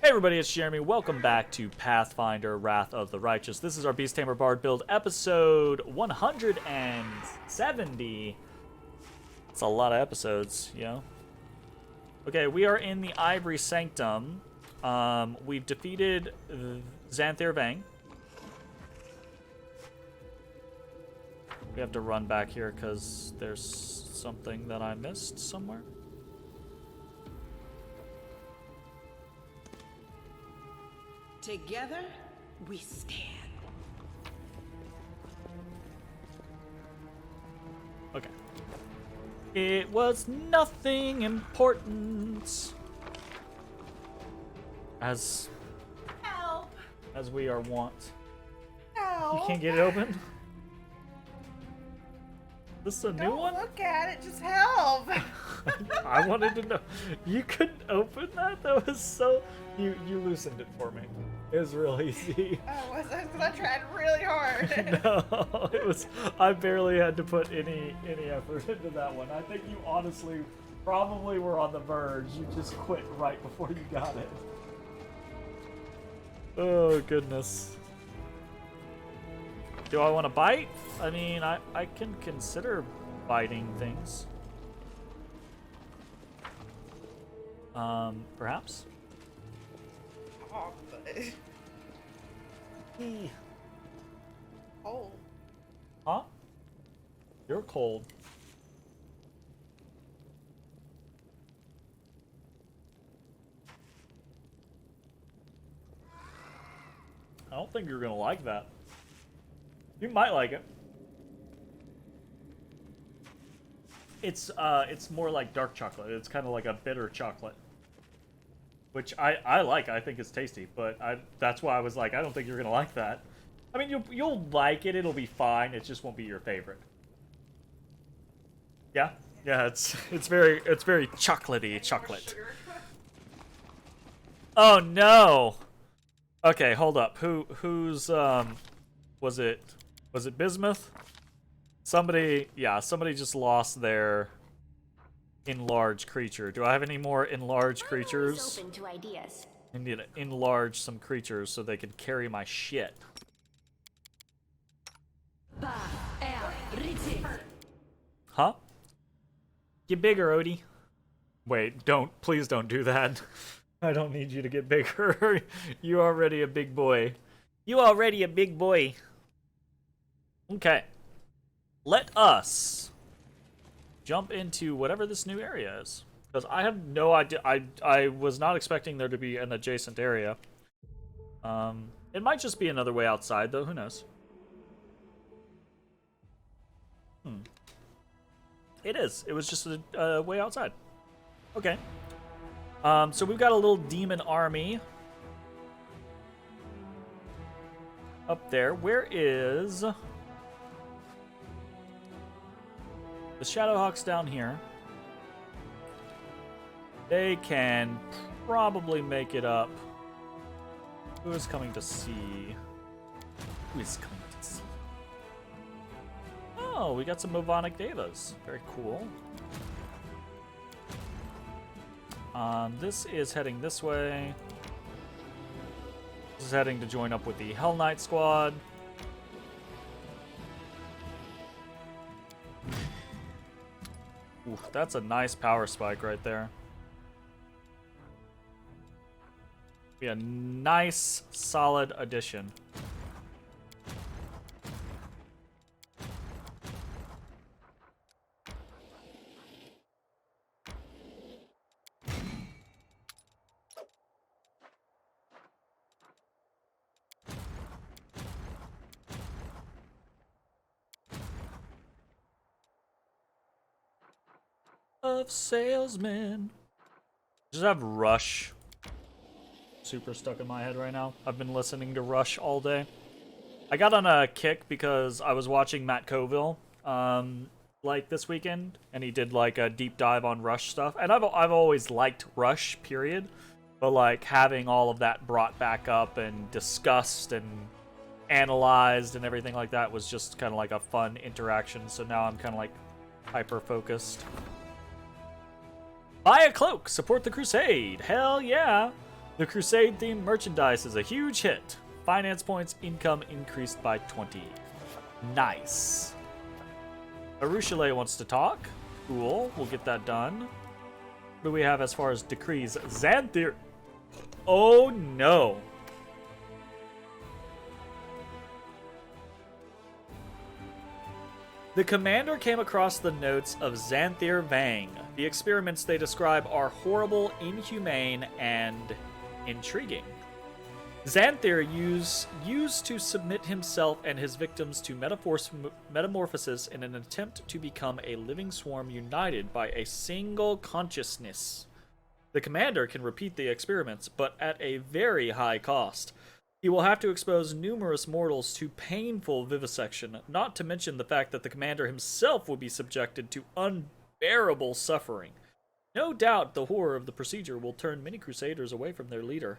Hey everybody, it's Jeremy. Welcome back to Pathfinder, Wrath of the Righteous. This is our Beast Tamer Bard build, episode 170. It's a lot of episodes, you know? Okay, we are in the Ivory Sanctum. We've defeated Xanthir Vang. We have to run back here because there's something that I missed somewhere. Together, we stand. Okay. It was nothing important. As Help! we are wont. Help! You can't get it open? This is a new one? Look at it, just help! I wanted to know. You couldn't open that? That was so... You loosened it for me. It was real easy. Oh, was it? Because I tried really hard. No, it was... I barely had to put any effort into that one. I think you honestly probably were on the verge. You just quit right before you got it. Oh, goodness. Do I want to bite? I mean, I can consider biting things. Perhaps? Oh, cold. Huh? You're cold. I don't think you're gonna like that. You might like it. It's more like dark chocolate. It's kind of like a bitter chocolate, which I like. I think it's tasty, but that's why I was like, I don't think you're gonna like that. I mean, you'll like it. It'll be fine. It just won't be your favorite. Yeah, yeah. It's very chocolatey chocolate. Oh no. Okay, hold up. Who's was it Bismuth? Somebody just lost their enlarged creature. Do I have any more enlarged creatures? Open to ideas. I need to enlarge some creatures so they can carry my shit. Huh? Get bigger, Odie. Wait, please don't do that. I don't need you to get bigger. You're already a big boy. You already a big boy. Okay. Let us jump into whatever this new area is. Because I have no idea. I was not expecting there to be an adjacent area. It might just be another way outside, though. Who knows? It is. It was just a way outside. Okay. So we've got a little demon army up there. Where is the Shadowhawks down here? They can probably make it up. Who is coming to see? Who is coming to see? Oh, we got some Movonic Devas. Very cool. This is heading this way. This is heading to join up with the Hell Knight squad. Ooh, that's a nice power spike right there. Be a nice, solid addition. Of salesmen. Just have Rush super stuck in my head right now. I've been listening to Rush all day. I got on a kick because I was watching Matt Colville like this weekend, and he did like a deep dive on Rush stuff. And I've always liked Rush, period. But like having all of that brought back up and discussed and analyzed and everything like that was just kind of like a fun interaction. So now I'm kind of like hyper focused. Buy a cloak, support the crusade. Hell yeah. The Crusade-themed merchandise is a huge hit. Finance points income increased by 20. Nice. Arushale wants to talk. Cool, we'll get that done. What do we have as far as decrees? Xanthir. Oh no. The commander came across the notes of Xanthir Vang. The experiments they describe are horrible, inhumane, and intriguing. Xanthir used to submit himself and his victims to metamorphosis in an attempt to become a living swarm united by a single consciousness. The commander can repeat the experiments, but at a very high cost. He will have to expose numerous mortals to painful vivisection, not to mention the fact that the commander himself will be subjected to unbearable suffering. No doubt the horror of the procedure will turn many crusaders away from their leader.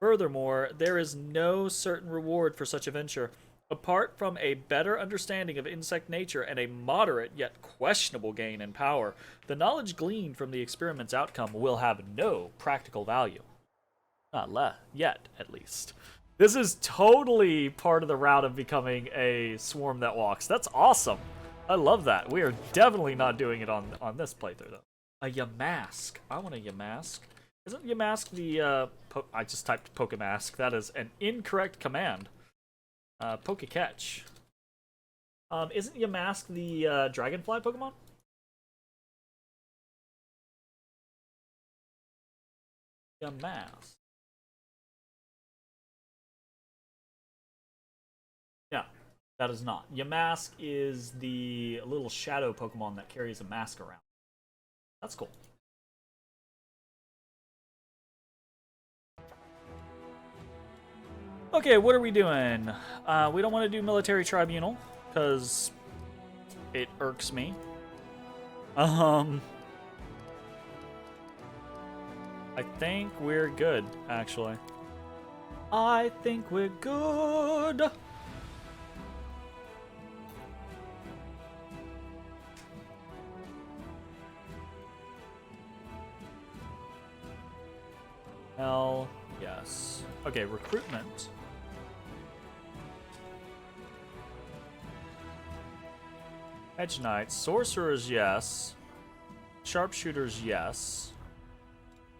Furthermore, there is no certain reward for such a venture. Apart from a better understanding of insect nature and a moderate yet questionable gain in power, the knowledge gleaned from the experiment's outcome will have no practical value. Not yet, at least. This is totally part of the route of becoming a swarm that walks. That's awesome. I love that. We are definitely not doing it on this playthrough, though. A Yamask. I want a Yamask. Isn't Yamask the, I just typed Pokemask. That is an incorrect command. Pokecatch. Isn't Yamask the, Dragonfly Pokemon? Yamask. Yeah, that is not. Yamask is the little shadow Pokemon that carries a mask around. That's cool. Okay, what are we doing? We don't want to do military tribunal, because it irks me. I think we're good, actually. I think we're good. Hell yes. Okay, recruitment. Hedge Knights. Sorcerers, yes. Sharpshooters, yes.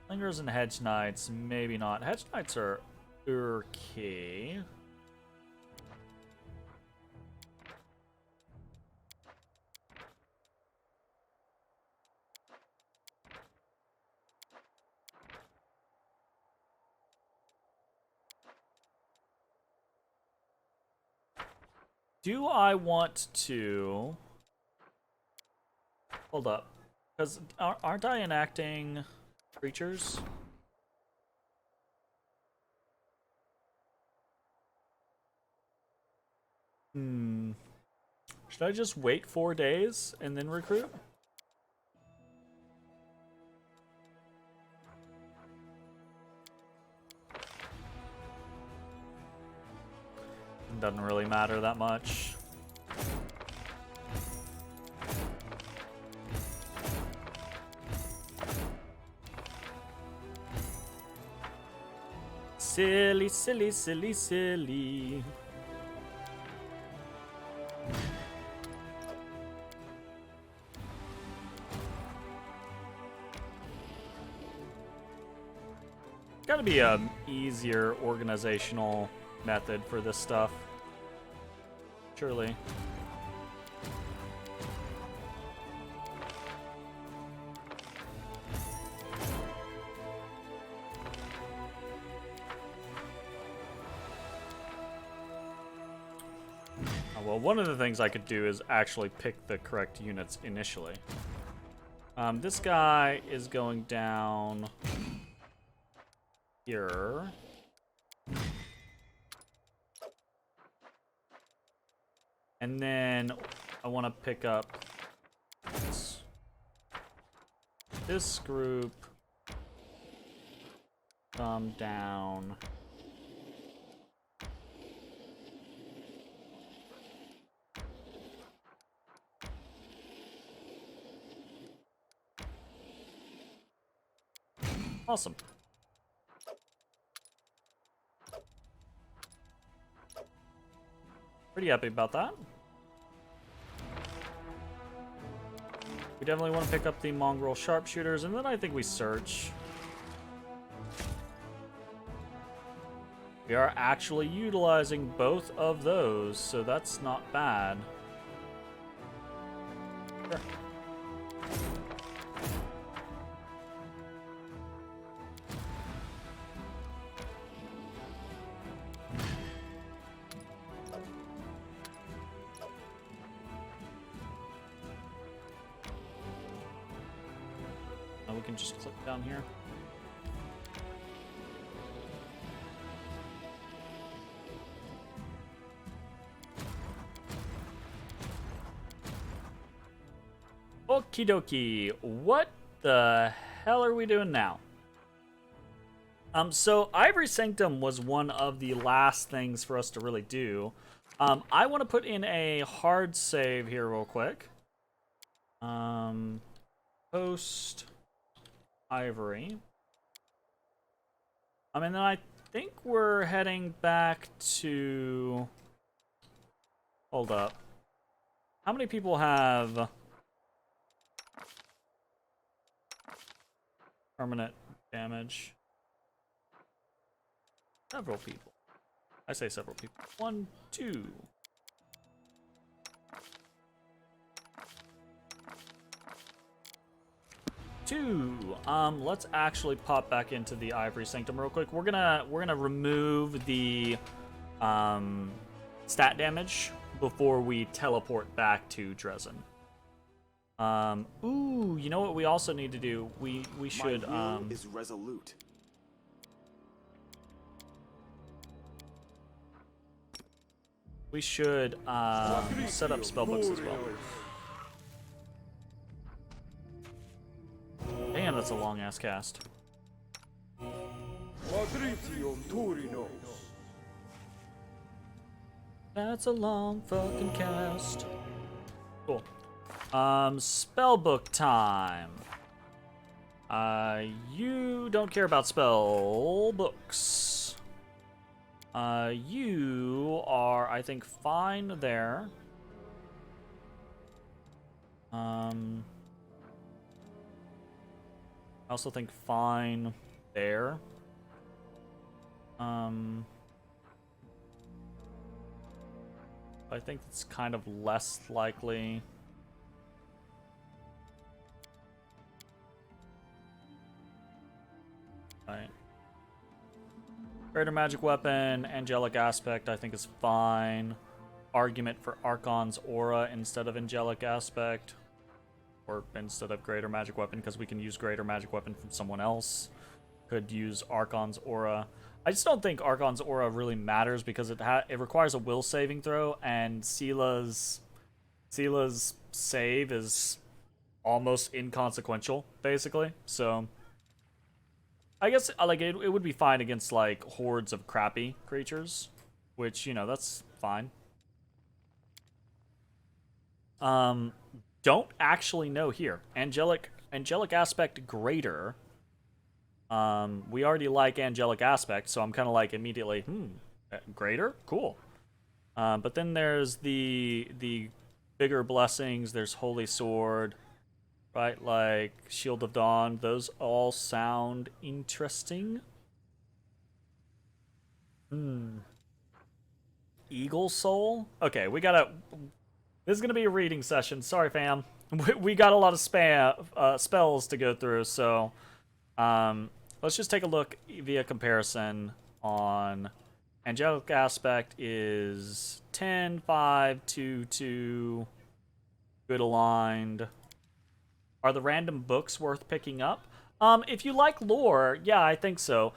Slingers and Hedge Knights, maybe not. Hedge Knights are okay. Do I want to... Hold up. Because aren't I enacting creatures? Should I just wait 4 days and then recruit? Doesn't really matter that much. Silly, silly, silly, silly. Gotta be an easier organizational method for this stuff. Surely. Well, one of the things I could do is actually pick the correct units initially. This guy is going down here. And then I want to pick up this group, come down. Awesome. Pretty happy about that. We definitely want to pick up the mongrel sharpshooters, and then I think we search. We are actually utilizing both of those, so that's not bad. Sure. Now we can just click down here. Okie dokie. What the hell are we doing now? So Ivory Sanctum was one of the last things for us to really do. I want to put in a hard save here real quick. Post Ivory. And then I think we're heading back to... Hold up. How many people have permanent damage? Several people. I say several people. 1, 2. 2. Let's actually pop back into the Ivory Sanctum real quick. We're gonna remove the stat damage before we teleport back to Dresden. Ooh, you know what we also need to do? We should My will is resolute. we should set up spellbooks as well. Damn, that's a long ass cast. That's a long fucking cast. Cool. Spellbook time. You don't care about spell books. You are, I think, fine there. I also think fine there. I think it's kind of less likely. Right. Greater magic weapon, angelic aspect, I think is fine. Argument for Archon's aura instead of angelic aspect. Or instead of greater magic weapon, because we can use greater magic weapon from someone else. Could use Archon's aura. I just don't think Archon's aura really matters because it requires a will saving throw, and Sela's save is almost inconsequential, basically. So I guess like it would be fine against like hordes of crappy creatures, which, you know, that's fine. Don't actually know here. Angelic aspect greater. We already like angelic aspect, so I'm kind of like immediately, greater? Cool. But then there's the bigger blessings, there's Holy Sword, right? Like Shield of Dawn, those all sound interesting. Eagle Soul? Okay, this is gonna be a reading session. Sorry, fam. We got a lot of spells to go through, so let's just take a look via comparison on angelic aspect is 10, 5, 2, 2. Good aligned. Are the random books worth picking up? If you like lore, yeah, I think so.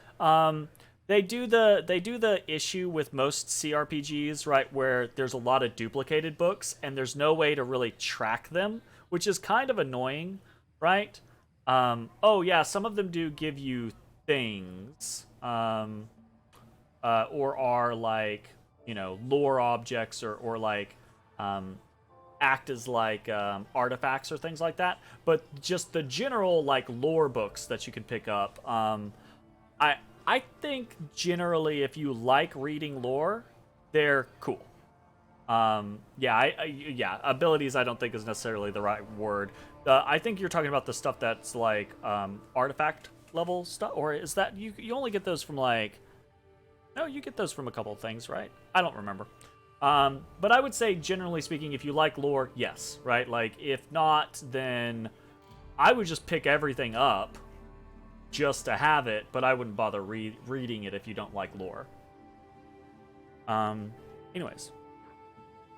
They do the issue with most CRPGs, right, where there's a lot of duplicated books and there's no way to really track them, which is kind of annoying, right? Oh yeah, some of them do give you things, or are like, you know, lore objects or like act as like artifacts or things like that. But just the general like lore books that you can pick up, I think generally if you like reading lore, they're cool. Yeah, abilities I don't think is necessarily the right word. I think you're talking about the stuff that's like artifact level stuff, or is that you only get those from like? No, you get those from a couple of things, right? I don't remember. But I would say, generally speaking, if you like lore, yes, right? Like, if not, then I would just pick everything up just to have it, but I wouldn't bother reading it if you don't like lore. Anyways.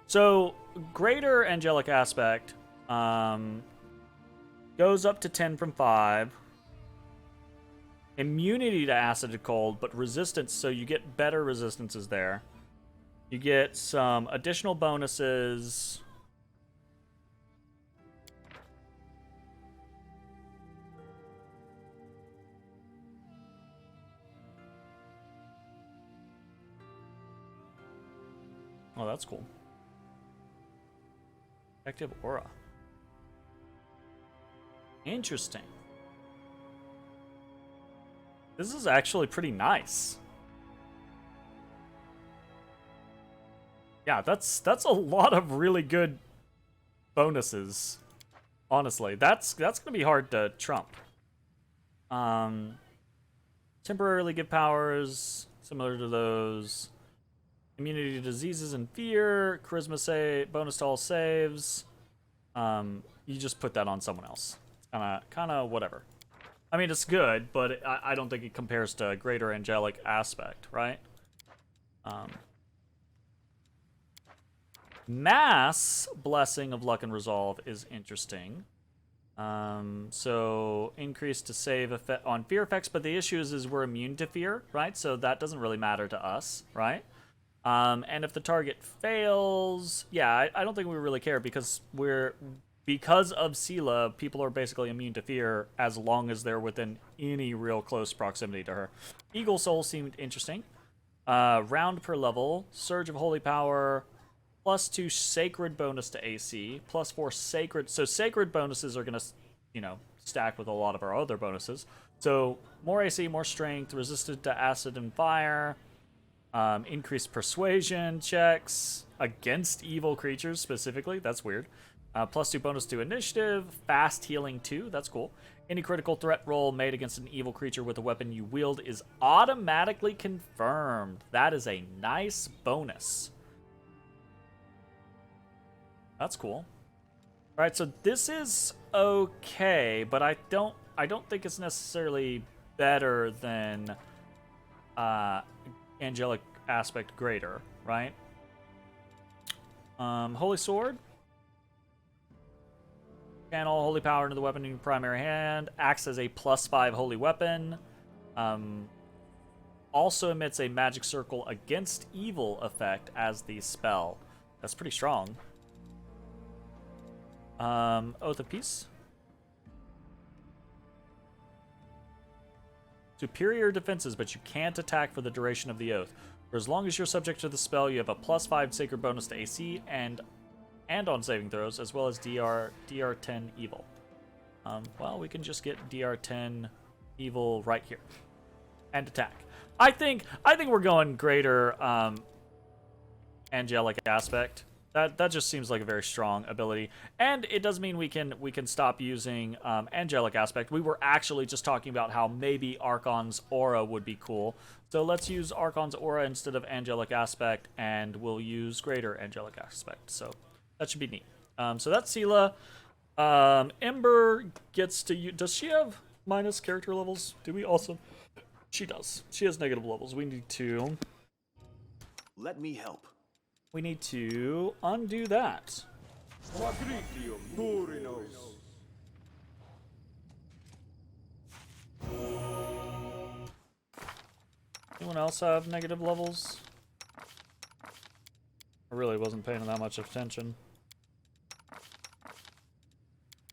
So, greater angelic aspect goes up to 10 from 5. Immunity to acid and cold, but resistance, so you get better resistances there. You get some additional bonuses. Oh, that's cool. Active aura. Interesting. This is actually pretty nice. Yeah, that's a lot of really good bonuses. Honestly, that's gonna be hard to trump. Temporarily give powers similar to those. Immunity to diseases and fear. Charisma save, bonus to all saves. You just put that on someone else. Kind of whatever. I mean, it's good, but I don't think it compares to greater angelic aspect, right? Mass blessing of luck and resolve is interesting. So increase to save effect on fear effects, but the issue is we're immune to fear, right? So that doesn't really matter to us, right? And if the target fails, yeah, I don't think we really care because because of Sela, people are basically immune to fear as long as they're within any real close proximity to her. Eagle Soul seemed interesting. Round per level, Surge of Holy Power, +2 Sacred bonus to AC, +4 Sacred. So Sacred bonuses are going to, stack with a lot of our other bonuses. So more AC, more Strength, resisted to acid and fire, increased Persuasion checks against evil creatures specifically. That's weird. +2 bonus to initiative, fast healing 2, that's cool. Any critical threat roll made against an evil creature with a weapon you wield is automatically confirmed. That is a nice bonus. That's cool. Alright, so this is okay, but I don't think it's necessarily better than angelic aspect greater, right? Holy Sword. Channel holy power into the weapon in your primary hand. Acts as a +5 holy weapon. Also emits a magic circle against evil effect as the spell. That's pretty strong. Oath of Peace. Superior defenses, but you can't attack for the duration of the oath. For as long as you're subject to the spell, you have a +5 sacred bonus to AC and on saving throws, as well as DR10 evil. Well, we can just get DR10 evil right here and attack. I think we're going greater angelic aspect. That just seems like a very strong ability, and it does mean we can stop using angelic aspect. We were actually just talking about how maybe Archon's aura would be cool, so let's use Archon's aura instead of angelic aspect, and we'll use greater angelic aspect. So that should be neat. So that's Sela. Ember gets to use. Does she have minus character levels? Do we also? She does. She has negative levels. We need to. Let me help. We need to undo that. Anyone else have negative levels? I really wasn't paying that much attention.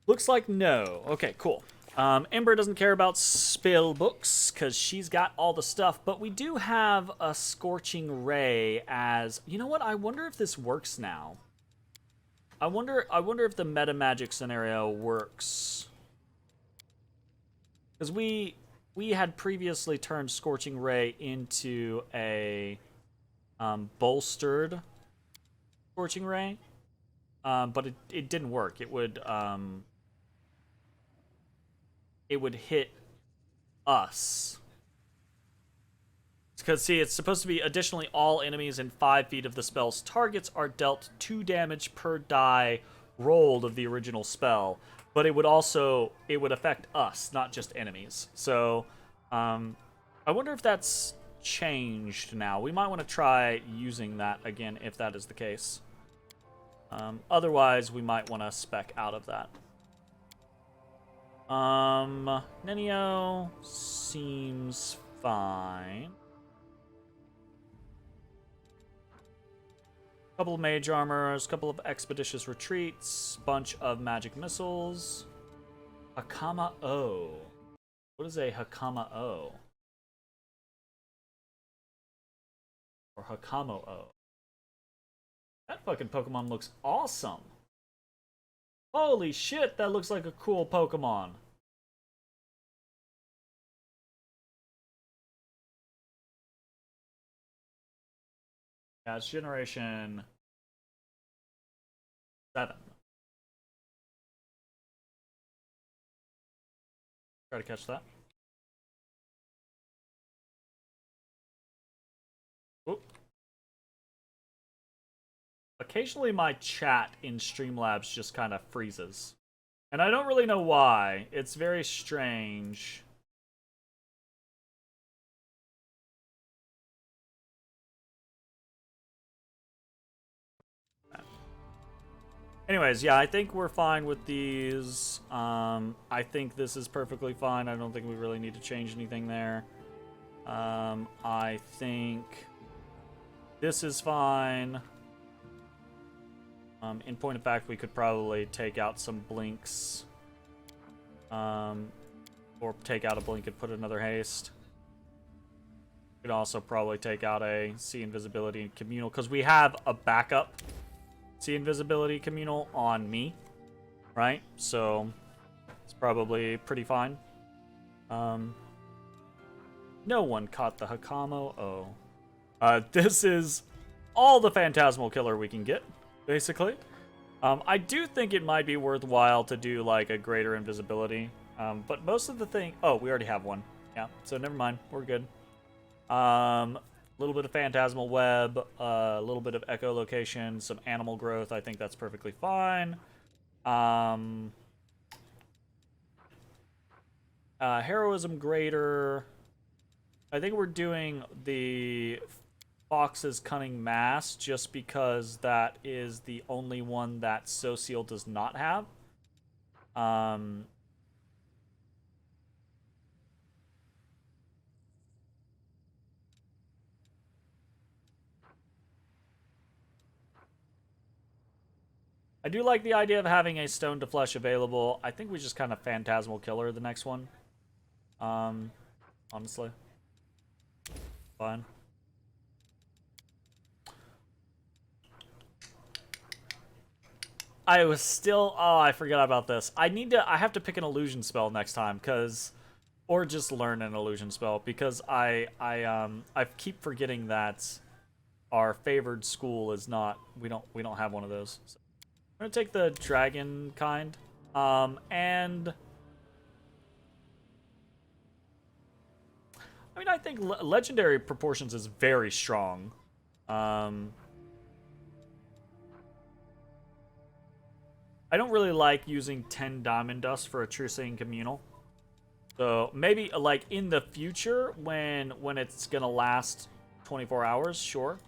Looks like no. Okay, cool. Ember doesn't care about spell books because she's got all the stuff, but we do have a Scorching Ray as... You know what? I wonder if this works now. I wonder if the meta magic scenario works. Because we had previously turned Scorching Ray into a bolstered Scorching Ray, but it didn't work. It would hit us. Because, see, it's supposed to be additionally all enemies in 5 feet of the spell's targets are dealt 2 damage per die rolled of the original spell. But it would affect us, not just enemies. So, I wonder if that's changed now. We might want to try using that again if that is the case. Otherwise, we might want to spec out of that. Nenio seems fine. Couple of mage armors, couple of expeditious retreats, bunch of magic missiles. Hakama O. What is a Hakama O? Or Hakamo O? That fucking Pokemon looks awesome. Holy shit, that looks like a cool Pokemon. Yeah, it's generation 7. Try to catch that. Whoop. Occasionally my chat in Streamlabs just kind of freezes. And I don't really know why. It's very strange. Anyways, yeah, I think we're fine with these. I think this is perfectly fine. I don't think we really need to change anything there. I think this is fine. In point of fact, we could probably take out some blinks. Or take out a blink and put another haste. We could also probably take out a see invisibility and communal, because we have a backup see invisibility communal on me, right? So it's probably pretty fine. No one caught the Hakamo O. This is all the Phantasmal Killer we can get, basically. I do think it might be worthwhile to do like a greater invisibility, but most of the thing. Oh, we already have one. Yeah, so never mind. We're good. Little bit of Phantasmal Web, a little bit of Echolocation, some Animal Growth. I think that's perfectly fine. Heroism Greater. I think we're doing the Fox's Cunning Mass just because that is the only one that Social does not have. I do like the idea of having a Stone to Flesh available. I think we just kind of Phantasmal Killer the next one. Honestly. Fine. I was still... Oh, I forgot about this. I have to pick an illusion spell next time, because... Or just learn an illusion spell, because I keep forgetting that our favored school is not... We don't have one of those. So I'm gonna take the dragon kind. And... I mean, I think Legendary Proportions is very strong. I don't really like using 10 Diamond Dust for a Trucing Communal. So maybe like in the future when it's gonna last 24 hours, sure.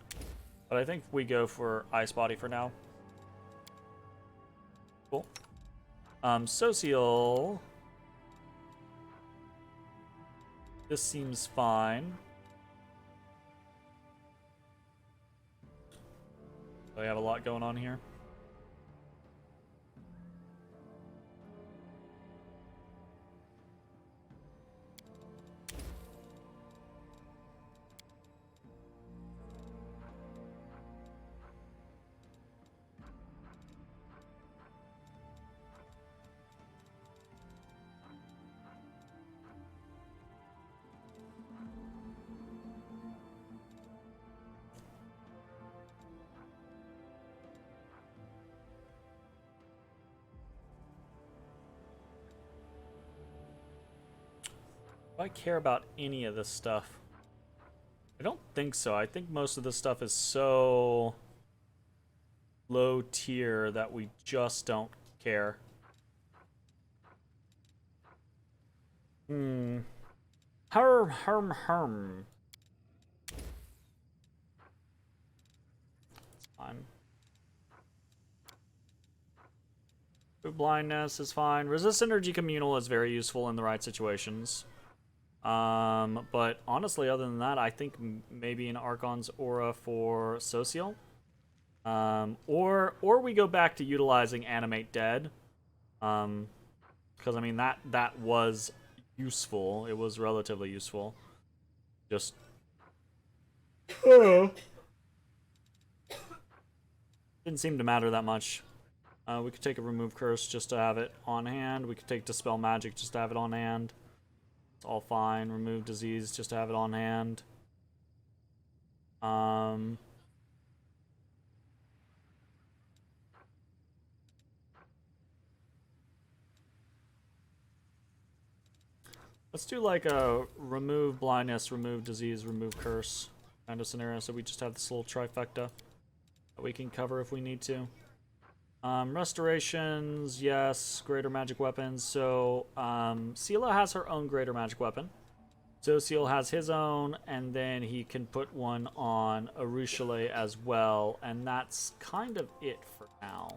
But I think we go for Ice Body for now. Cool. Social. This seems fine. We have a lot going on here. Do I care about any of this stuff? I don't think so. I think most of this stuff is so low tier that we just don't care. Herm. It's fine. Food blindness is fine. Resist energy communal is very useful in the right situations. But honestly, other than that, I think maybe an Archon's Aura for Social. Or we go back to utilizing Animate Dead. Because I mean that was useful. It was relatively useful. Just didn't seem to matter that much. We could take a Remove Curse just to have it on hand. We could take Dispel Magic just to have it on hand. It's all fine. Remove Disease just to have it on hand. Let's do like a remove blindness, remove disease, remove curse kind of scenario, so we just have this little trifecta that we can cover if we need to. Restorations, yes. Greater magic weapons. So Sela has her own greater magic weapon. Zosiel has his own, and then he can put one on Arushale as well, and that's kind of it for now.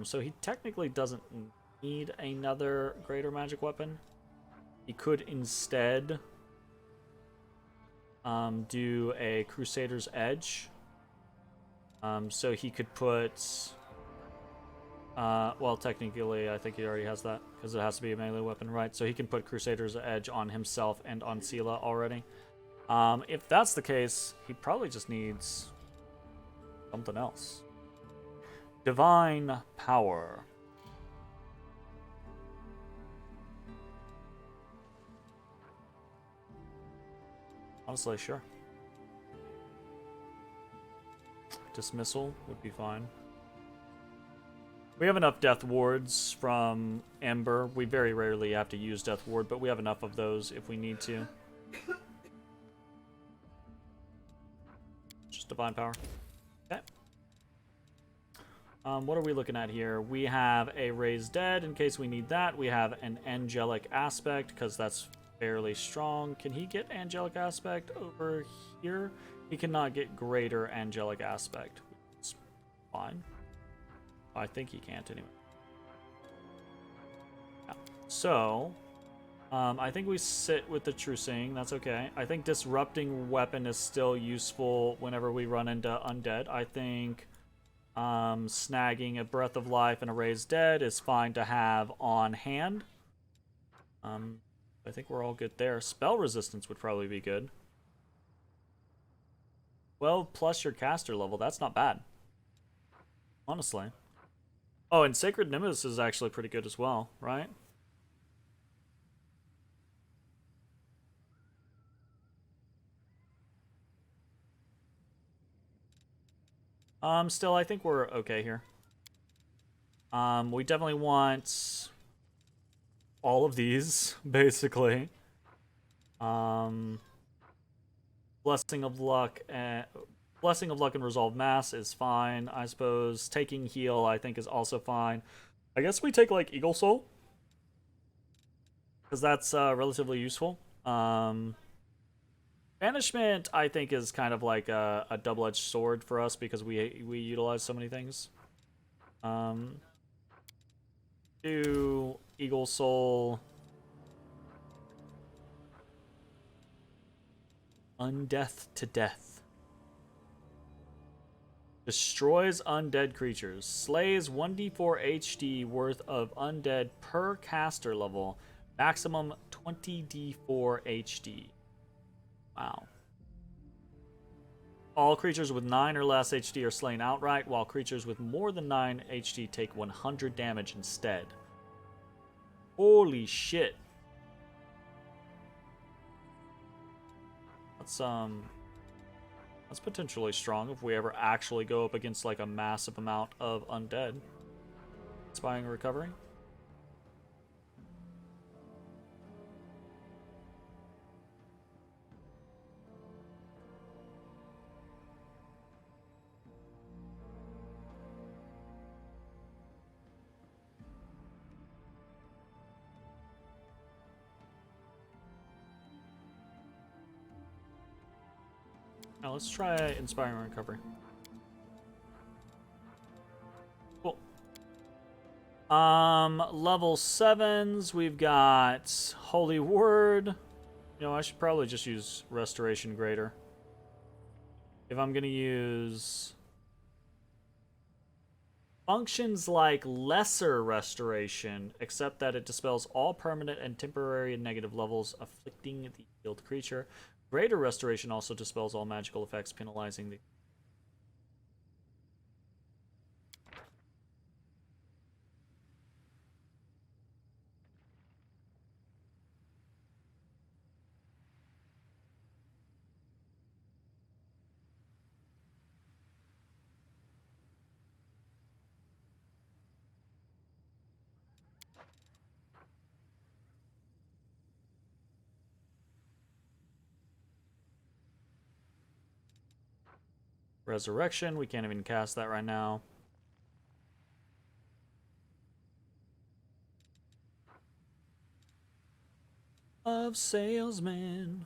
So he technically doesn't need another greater magic weapon. He could instead do a Crusader's Edge. So he could put... well, technically, I think he already has that, because it has to be a melee weapon, right? So he can put Crusader's Edge on himself and on Sela already. If that's the case, he probably just needs something else. Divine Power. Honestly, sure. Dismissal would be fine. We have enough Death Wards from Ember. We very rarely have to use Death Ward, but we have enough of those if we need to. Just Divine Power. Okay. What are we looking at here? We have a Raise Dead in case we need that. We have an Angelic Aspect because that's fairly strong. Can he get Angelic Aspect over here? He cannot get Greater Angelic Aspect. It's fine. I think he can't anyway. Yeah. So, I think we sit with the True Seeing. That's okay. I think Disrupting Weapon is still useful whenever we run into Undead. I think snagging a Breath of Life and a Raised Dead is fine to have on hand. I think we're all good there. Spell Resistance would probably be good. 12 plus your caster level. That's not bad. Honestly. Oh, and Sacred Nimbus is actually pretty good as well, right? Still, I think we're okay here. We definitely want all of these, basically. Blessing of Luck and Resolve Mass is fine. I suppose taking Heal, I think, is also fine. I guess we take, like, Eagle Soul, because that's relatively useful. Banishment, I think, is kind of like a double-edged sword for us because we utilize so many things. Do Eagle Soul. Undeath to Death. Destroys undead creatures. Slays 1d4 HD worth of undead per caster level. Maximum 20d4 HD. Wow. All creatures with 9 or less HD are slain outright, while creatures with more than 9 HD take 100 damage instead. Holy shit. That's potentially strong if we ever actually go up against like a massive amount of undead. Inspiring Recovery. Now let's try Inspiring Recovery. Cool. Level 7s, we've got Holy Word. You know, I should probably just use Restoration Greater. If I'm gonna use functions like Lesser Restoration, except that it dispels all permanent and temporary and negative levels afflicting the healed creature. Greater Restoration also dispels all magical effects penalizing the... Resurrection, we can't even cast that right now. Of Salesman.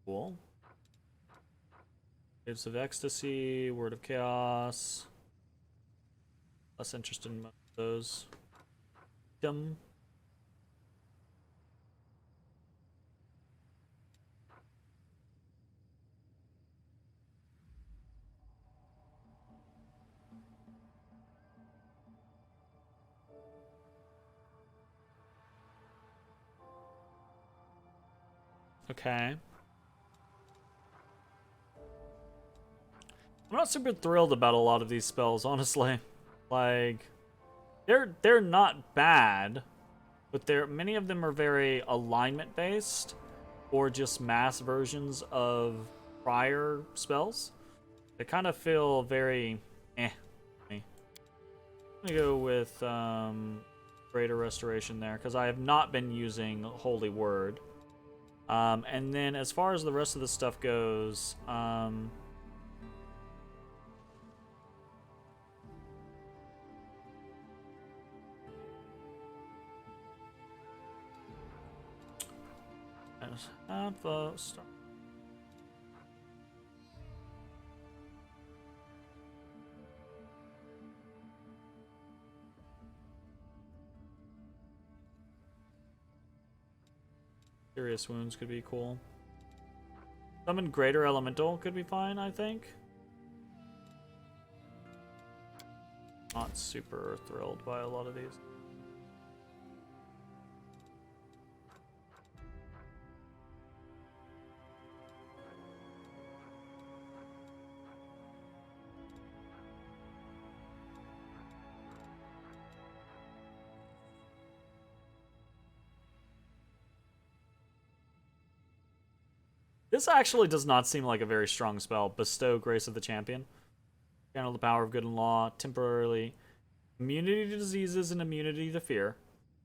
Cool. Waves of Ecstasy, Word of Chaos. Less interested in most of those. Dumb. Okay. I'm not super thrilled about a lot of these spells, honestly. Like, they're not bad, but many of them are very alignment based, or just mass versions of prior spells. They kind of feel very eh. I'm gonna go with Greater Restoration there, because I have not been using Holy Word. And then as far as the rest of the stuff goes, Serious Wounds could be cool. Summon Greater Elemental could be fine, I think. Not super thrilled by a lot of these. This actually does not seem like a very strong spell. Bestow Grace of the Champion. Channel the power of good and law. Temporarily. Immunity to diseases and immunity to fear.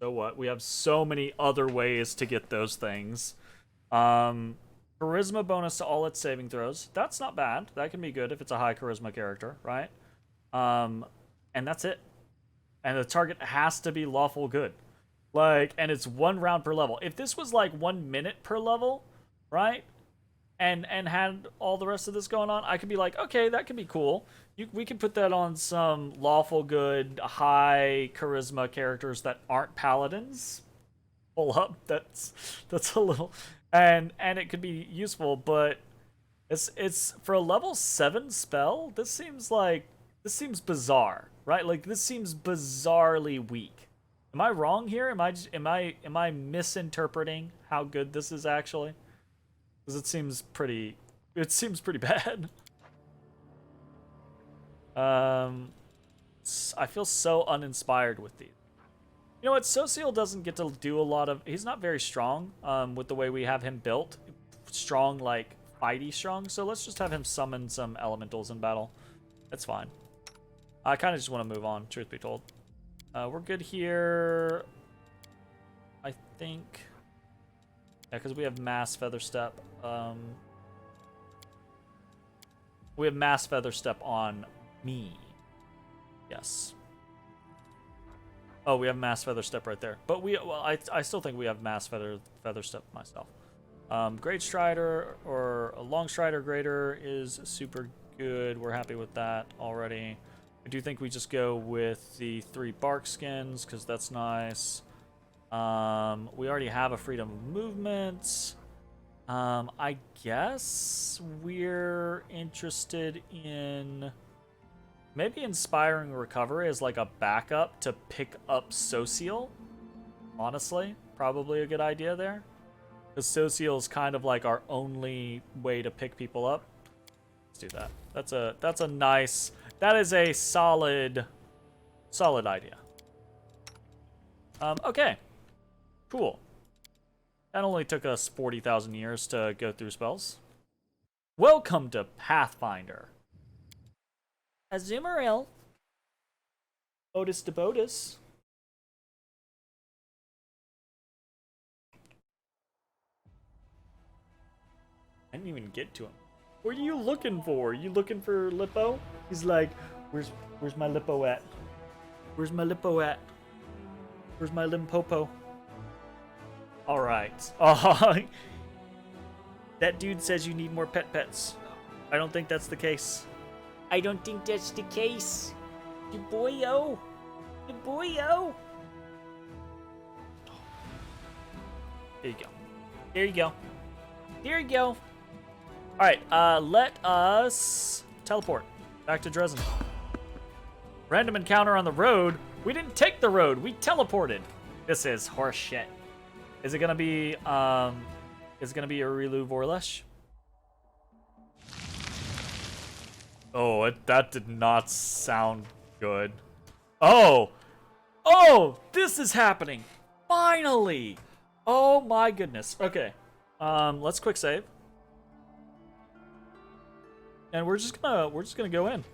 So what? We have so many other ways to get those things. Charisma bonus to all its saving throws. That's not bad. That can be good if it's a high charisma character, right? And that's it. And the target has to be lawful good. Like, and it's 1 round per level. If this was like 1 minute per level, right? And had all the rest of this going on, I could be like, okay, that could be cool. We can put that on some lawful good, high charisma characters that aren't paladins. Pull up. That's a little, and it could be useful, but it's for a level 7 spell. This seems bizarre, right? Like, this seems bizarrely weak. Am I wrong here? Am I misinterpreting how good this is actually? Because it seems pretty bad. I feel so uninspired with these. You know what? Social doesn't get to do a lot of... He's not very strong with the way we have him built. Strong, like, fighty strong. So let's just have him summon some elementals in battle. That's fine. I kind of just want to move on, truth be told. We're good here. I think... Yeah, because we have Mass Feather Step. We have Mass Feather Step on me. Yes. Oh, we have mass feather step right there. But I still think we have mass feather step myself. Great Strider or a Long Strider Greater is super good. We're happy with that already. I do think we just go with the 3 bark skins because that's nice. We already have a freedom of movement. I guess we're interested in maybe inspiring recovery as like a backup to pick up Social. Honestly, probably a good idea there. Because Social is kind of like our only way to pick people up. Let's do that. That's a nice. That is a solid idea. Okay. Cool. That only took us 40,000 years to go through spells. Welcome to Pathfinder. Azumarill. Otis to Botus. I didn't even get to him. What are you looking for? You looking for Lippo? He's like, where's my Lippo at? Where's my Lippo at? Where's my Limpopo? Alright. Oh, that dude says you need more pets. I don't think that's the case. I don't think that's the case. The boyo. The boyo. There you go. There you go. There you go. Alright, let us teleport back to Dresden. Random encounter on the road. We didn't take the road. We teleported. This is horse shit. Is it gonna be a Urilu Vorlesh? Oh, that did not sound good. Oh, this is happening. Finally. Oh my goodness. Okay. Let's quick save. And we're just gonna go in.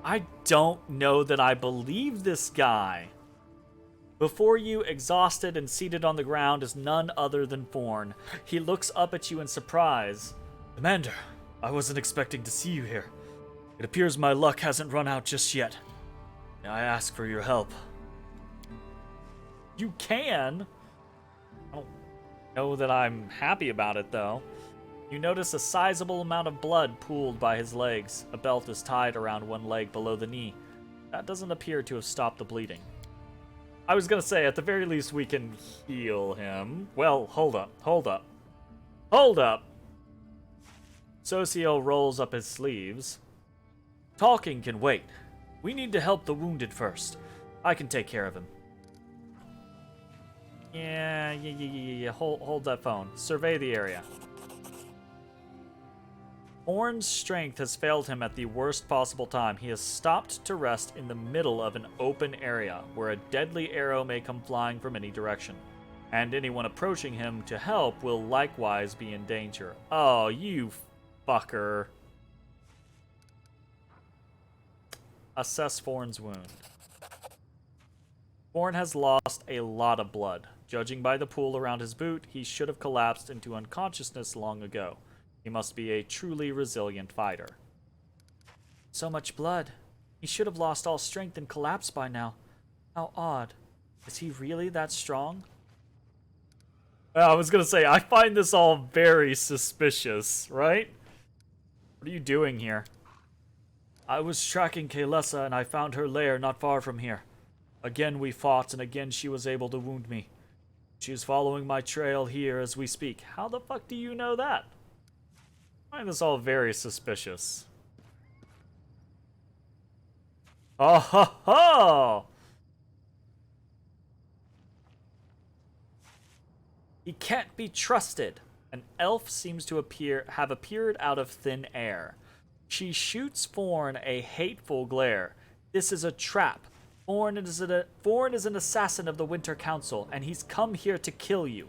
I don't know that I believe this guy. Before you, exhausted and seated on the ground, is none other than Forn. He looks up at you in surprise. Commander, I wasn't expecting to see you here. It appears my luck hasn't run out just yet. May I ask for your help? You can. I don't know that I'm happy about it, though. You notice a sizable amount of blood pooled by his legs. A belt is tied around one leg below the knee. That doesn't appear to have stopped the bleeding. I was gonna say, at the very least, we can heal him. Well, hold up. Socio rolls up his sleeves. Talking can wait. We need to help the wounded first. I can take care of him. Yeah. Hold that phone. Survey the area. Orn's strength has failed him at the worst possible time. He has stopped to rest in the middle of an open area where a deadly arrow may come flying from any direction. And anyone approaching him to help will likewise be in danger. Oh, you fucker. Assess Forn's wound. Forn has lost a lot of blood. Judging by the pool around his boot, he should have collapsed into unconsciousness long ago. He must be a truly resilient fighter. So much blood. He should have lost all strength and collapsed by now. How odd. Is he really that strong? I was gonna say, I find this all very suspicious, right? What are you doing here? I was tracking Kaelessa and I found her lair not far from here. Again we fought and again she was able to wound me. She is following my trail here as we speak. How the fuck do you know that? I find this all very suspicious. Oh ho ho! He can't be trusted. An elf seems to have appeared out of thin air. She shoots Forn a hateful glare. This is a trap. Forn is an assassin of the Winter Council, and he's come here to kill you.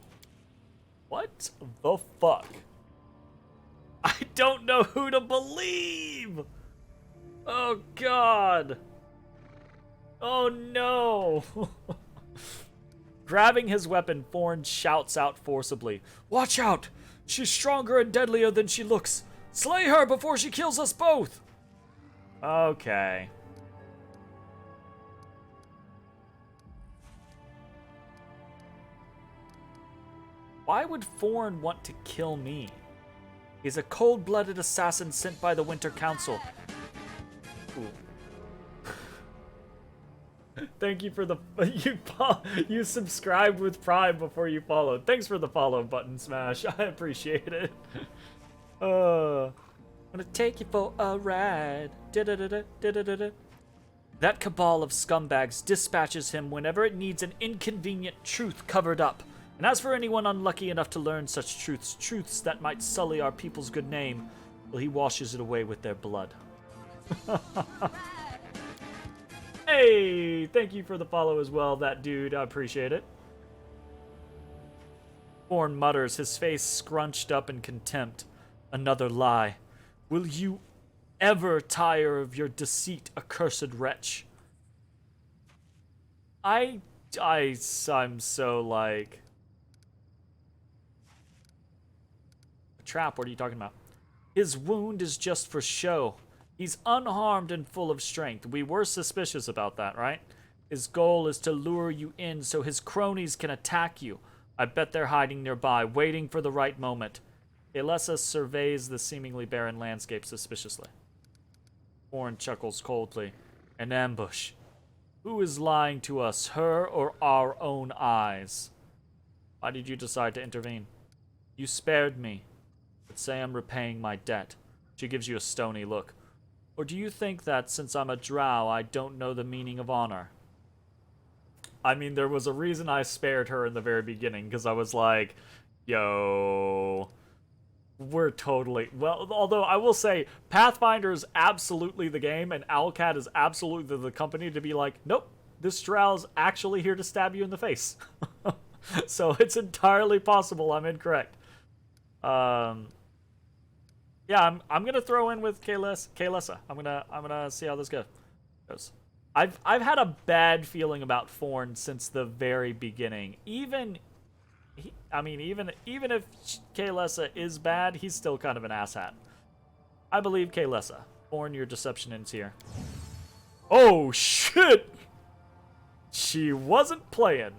What the fuck? I don't know who to believe! Oh god! Oh no! Grabbing his weapon, Forn shouts out forcibly, "Watch out! She's stronger and deadlier than she looks. Slay her before she kills us both! Okay. Why would Thorn want to kill me? He's a cold-blooded assassin sent by the Winter Council. Ooh. Thank you for the... You subscribed with Prime before you followed. Thanks for the follow button, Smash. I appreciate it. I'm gonna take you for a ride. Da-da-da-da-da-da-da. That cabal of scumbags dispatches him whenever it needs an inconvenient truth covered up. And as for anyone unlucky enough to learn such truths that might sully our people's good name, well, he washes it away with their blood. Hey, thank you for the follow as well, that dude. I appreciate it. Thorn mutters, his face scrunched up in contempt. Another lie. Will you ever tire of your deceit, accursed wretch? I'm so like... Trap, what are you talking about? His wound is just for show. He's unharmed and full of strength. We were suspicious about that, right? His goal is to lure you in so his cronies can attack you. I bet they're hiding nearby, waiting for the right moment. Elessa surveys the seemingly barren landscape suspiciously. Thorn chuckles coldly. An ambush. Who is lying to us, her or our own eyes? Why did you decide to intervene? You spared me. But say I'm repaying my debt. She gives you a stony look. Or do you think that since I'm a drow, I don't know the meaning of honor? I mean, there was a reason I spared her in the very beginning, because I was like, yo, we're totally... Well, although I will say, Pathfinder is absolutely the game, and Owlcat is absolutely the company to be like, nope, this drow's actually here to stab you in the face. So it's entirely possible I'm incorrect. Yeah, I'm gonna throw in with Kaylessa. I'm gonna see how this goes. I've had a bad feeling about Thorn since the very beginning. Even if Kaylessa is bad, he's still kind of an asshat. I believe Kaylessa. Thorn, your deception ends here. Oh shit! She wasn't playing.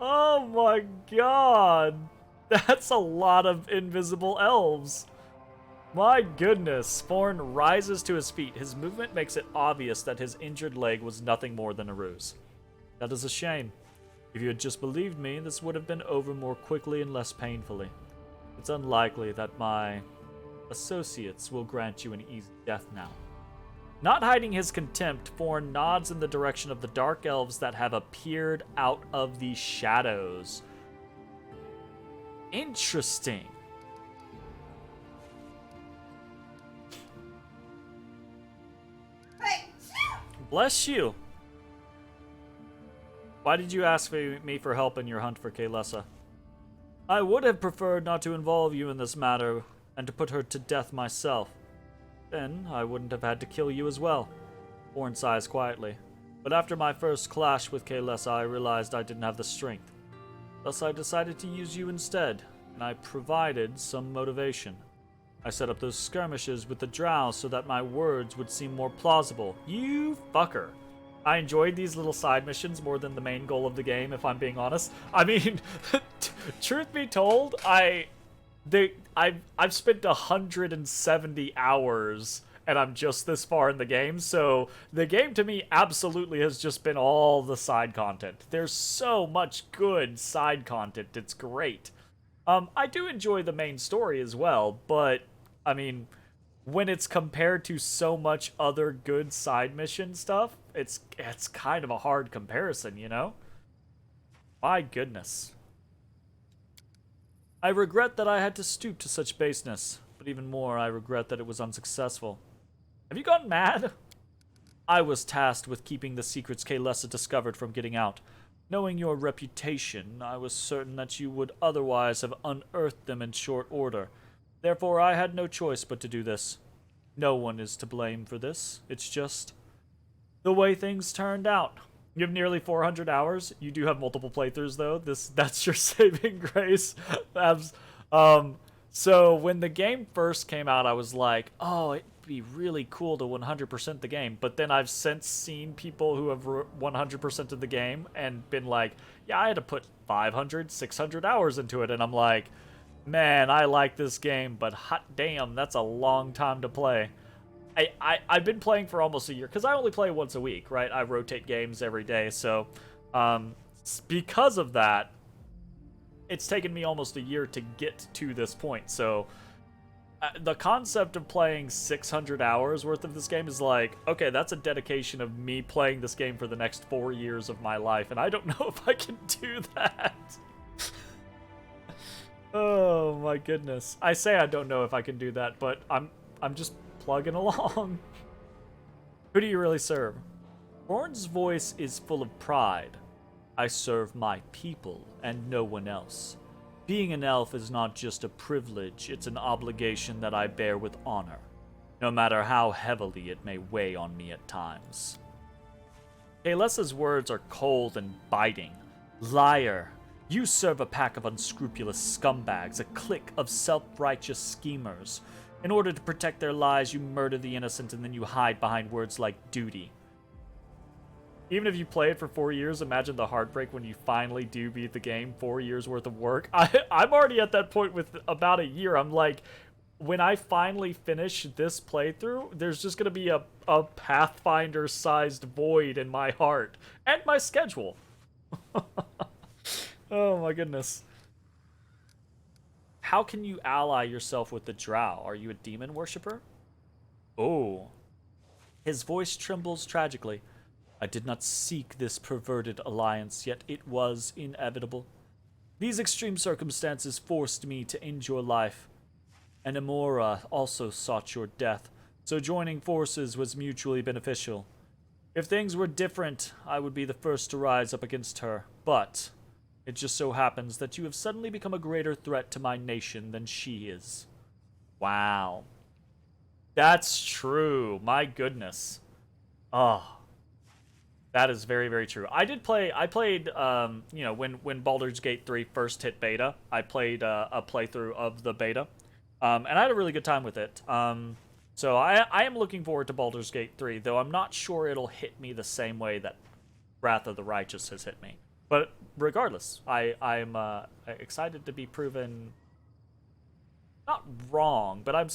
Oh my god! That's a lot of invisible elves. My goodness. Thorn rises to his feet. His movement makes it obvious that his injured leg was nothing more than a ruse. That is a shame. If you had just believed me, this would have been over more quickly and less painfully. It's unlikely that my associates will grant you an easy death now. Not hiding his contempt, Thorn nods in the direction of the dark elves that have appeared out of the shadows. Interesting. Hey. Bless you. Why did you ask me for help in your hunt for Kaylessa? I would have preferred not to involve you in this matter and to put her to death myself. Then I wouldn't have had to kill you as well. Thorn sighs quietly. But after my first clash with Kaylessa, I realized I didn't have the strength. Thus I decided to use you instead, and I provided some motivation. I set up those skirmishes with the drow so that my words would seem more plausible. You fucker. I enjoyed these little side missions more than the main goal of the game, if I'm being honest. I mean, truth be told, I've spent 170 hours and I'm just this far in the game, so the game to me absolutely has just been all the side content. There's so much good side content, it's great. I do enjoy the main story as well, but, I mean, when it's compared to so much other good side mission stuff, it's kind of a hard comparison, you know? My goodness. I regret that I had to stoop to such baseness, but even more, I regret that it was unsuccessful. Have you gone mad? I was tasked with keeping the secrets Kaylessa discovered from getting out. Knowing your reputation, I was certain that you would otherwise have unearthed them in short order. Therefore, I had no choice but to do this. No one is to blame for this. It's just the way things turned out. You have nearly 400 hours. You do have multiple playthroughs though. That's your saving grace. So when the game first came out, I was like, oh, it'd be really cool to 100% the game. But then I've since seen people who have 100% of the game and been like, yeah, I had to put 500, 600 hours into it. And I'm like, man, I like this game, but hot damn, that's a long time to play. I've been playing for almost a year, because I only play once a week, right? I rotate games every day, so because of that, it's taken me almost a year to get to this point. So the concept of playing 600 hours worth of this game is like, okay, that's a dedication of me playing this game for the next 4 years of my life, and I don't know if I can do that. Oh my goodness. I say I don't know if I can do that, but I'm just plugging along. Who do you really serve? Orn's voice is full of pride. I serve my people and no one else. Being an elf is not just a privilege, it's an obligation that I bear with honor, no matter how heavily it may weigh on me at times. Kaelessa's words are cold and biting. Liar! You serve a pack of unscrupulous scumbags, a clique of self-righteous schemers. In order to protect their lives, you murder the innocent and then you hide behind words like duty. Even if you play it for 4 years, imagine the heartbreak when you finally do beat the game. 4 years worth of work. I'm already at that point with about a year. I'm like, when I finally finish this playthrough, there's just going to be a Pathfinder-sized void in my heart. And my schedule. Oh my goodness. How can you ally yourself with the drow? Are you a demon worshipper? Oh. His voice trembles tragically. I did not seek this perverted alliance, yet it was inevitable. These extreme circumstances forced me to end your life. And Amora also sought your death, so joining forces was mutually beneficial. If things were different, I would be the first to rise up against her, but it just so happens that you have suddenly become a greater threat to my nation than she is. Wow. That's true. My goodness. Oh. That is very, very true. I played, when Baldur's Gate 3 first hit beta, I played a playthrough of the beta, and I had a really good time with it. So I am looking forward to Baldur's Gate 3, though I'm not sure it'll hit me the same way that Wrath of the Righteous has hit me. But regardless, I'm excited to be proven not wrong, but I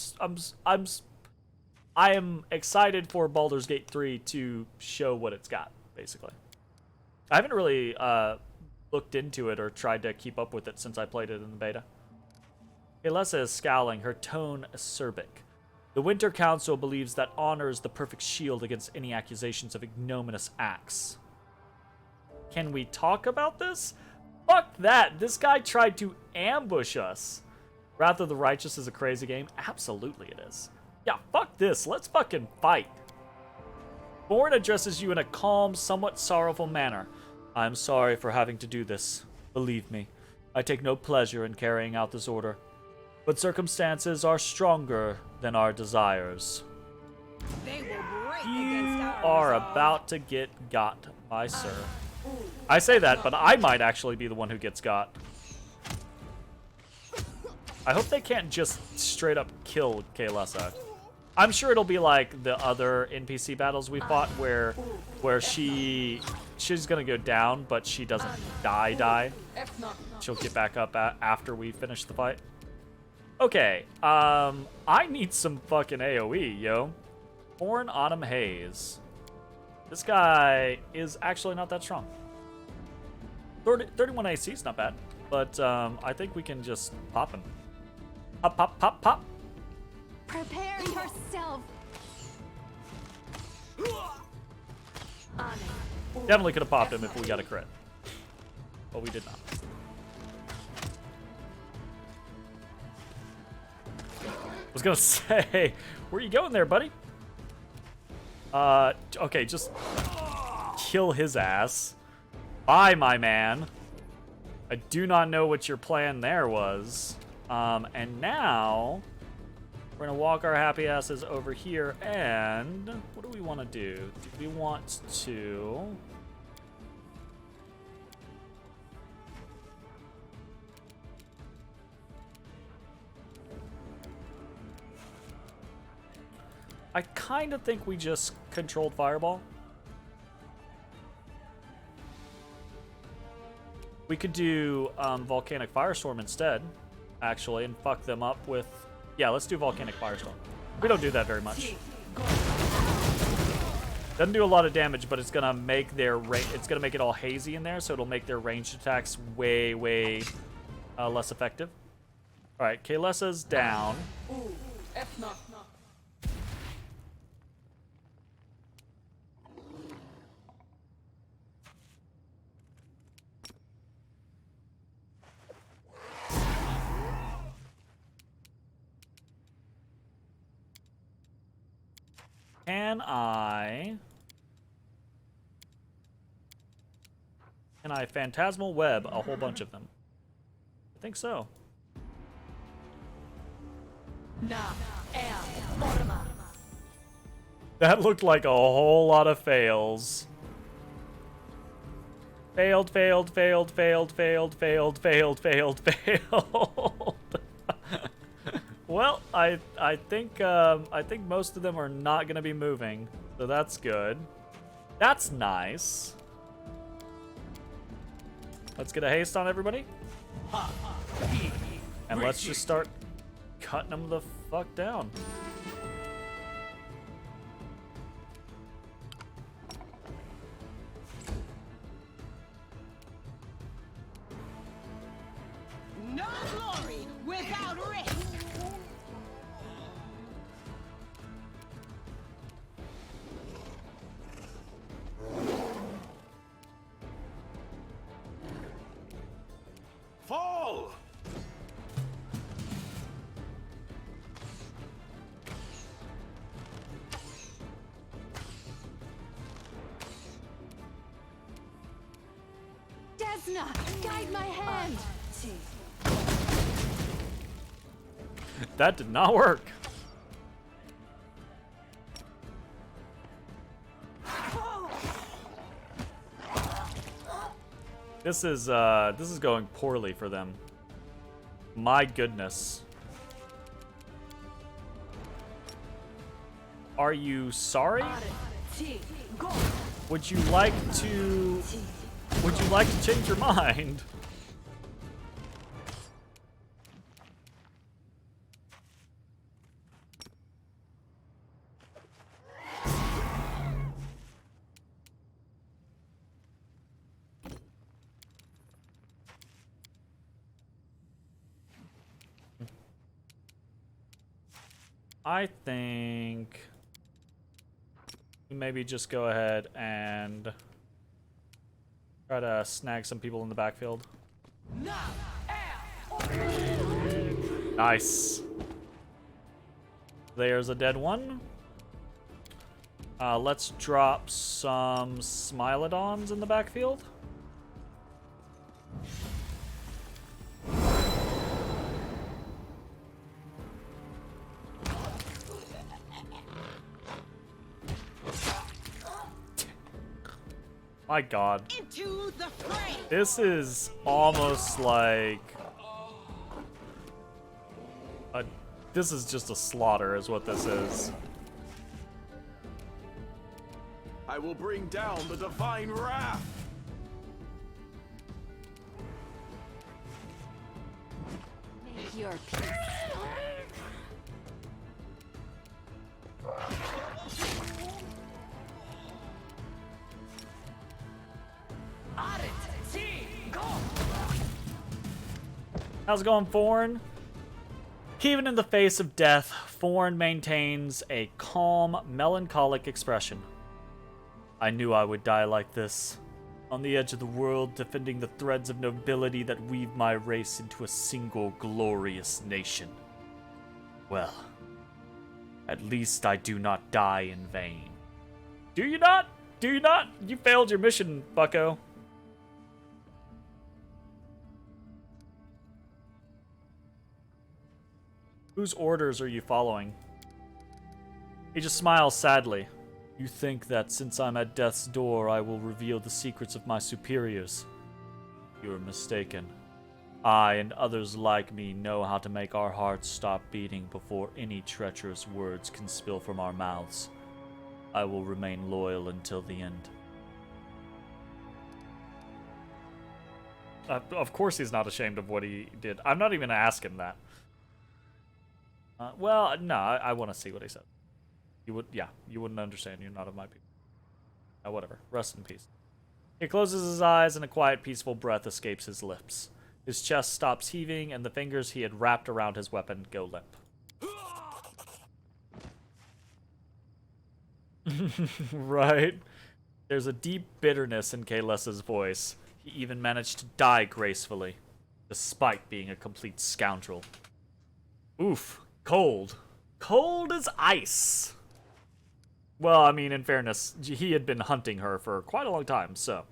am excited for Baldur's Gate 3 to show what it's got, basically. I haven't really looked into it or tried to keep up with it since I played it in the beta. Kaelessa is scowling, her tone acerbic. The Winter Council believes that honor is the perfect shield against any accusations of ignominious acts. Can we talk about this? Fuck that! This guy tried to ambush us. Wrath of the Righteous is a crazy game? Absolutely it is. Yeah, fuck this. Let's fucking fight. Born addresses you in a calm, somewhat sorrowful manner. I'm sorry for having to do this. Believe me, I take no pleasure in carrying out this order. But circumstances are stronger than our desires. They will break You against our are resolve. about to get got, my sir. I say that, but I might actually be the one who gets got. I hope they can't just straight up kill Kaelessa. I'm sure it'll be like the other NPC battles we fought where she's gonna go down, but she doesn't die. She'll get back up after we finish the fight. Okay, I need some fucking AoE, yo. Born Autumn Haze. This guy is actually not that strong. 31 AC is not bad, but I think we can just pop him. Pop, pop, pop, pop. Prepare yourself. Definitely could have popped him if we got a crit, but we did not. I was gonna say, where you going there, buddy? Okay, just kill his ass. Bye, my man. I do not know what your plan there was. And now we're gonna walk our happy asses over here, and what do we want to do? Do we want to I kind of think we just controlled Fireball. We could do Volcanic Firestorm instead, actually, and fuck them up with... Yeah, let's do Volcanic Firestorm. We don't do that very much. Doesn't do a lot of damage, but it's gonna make their it's gonna make it all hazy in there, so it'll make their ranged attacks way less effective. All right, Kalessa's down. Can I Phantasmal Web a whole bunch of them? I think so. That looked like a whole lot of fails. Failed. Well, I think most of them are not gonna be moving, so that's good. That's nice. Let's get a haste on everybody. And let's just start cutting them the fuck down. No glory without risk. Fall! Desna, guide my hand. That did not work. This is going poorly for them. My goodness. Are you sorry? Would you like to change your mind? I think maybe just go ahead and try to snag some people in the backfield. Nice. There's a dead one. Let's drop some Smilodons in the backfield. My god. Into the fray. This is almost like this is just a slaughter is what this is. I will bring down the divine wrath. Make your peace. How's it going, Forn? Even in the face of death, Forn maintains a calm, melancholic expression. I knew I would die like this, on the edge of the world, defending the threads of nobility that weave my race into a single glorious nation. Well, at least I do not die in vain. Do you not? Do you not? You failed your mission, bucko. Whose orders are you following? He just smiles sadly. You think that since I'm at death's door, I will reveal the secrets of my superiors? You are mistaken. I and others like me know how to make our hearts stop beating before any treacherous words can spill from our mouths. I will remain loyal until the end. Of course he's not ashamed of what he did. I'm not even gonna ask him that. Well, no, I want to see what he said. You wouldn't understand. You're not of my people. Whatever. Rest in peace. He closes his eyes and a quiet, peaceful breath escapes his lips. His chest stops heaving and the fingers he had wrapped around his weapon go limp. Right? There's a deep bitterness in Kaylessa's voice. He even managed to die gracefully, despite being a complete scoundrel. Oof. Cold. Cold as ice. Well, I mean, in fairness, he had been hunting her for quite a long time, so.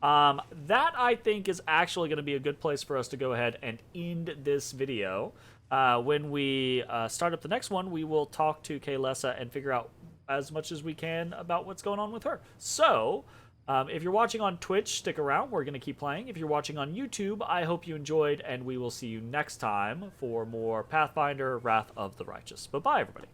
That, I think, is actually going to be a good place for us to go ahead and end this video. When we start up the next one, we will talk to Kaylessa and figure out as much as we can about what's going on with her. So, if you're watching on Twitch, stick around. We're going to keep playing. If you're watching on YouTube, I hope you enjoyed, and we will see you next time for more Pathfinder Wrath of the Righteous. Bye-bye, everybody.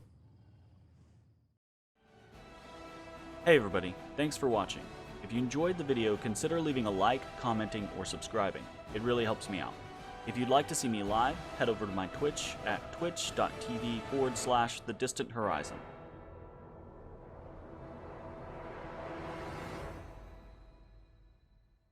Hey everybody, thanks for watching. If you enjoyed the video, consider leaving a like, commenting, or subscribing. It really helps me out. If you'd like to see me live, head over to my Twitch at twitch.tv/thedistanthorizon.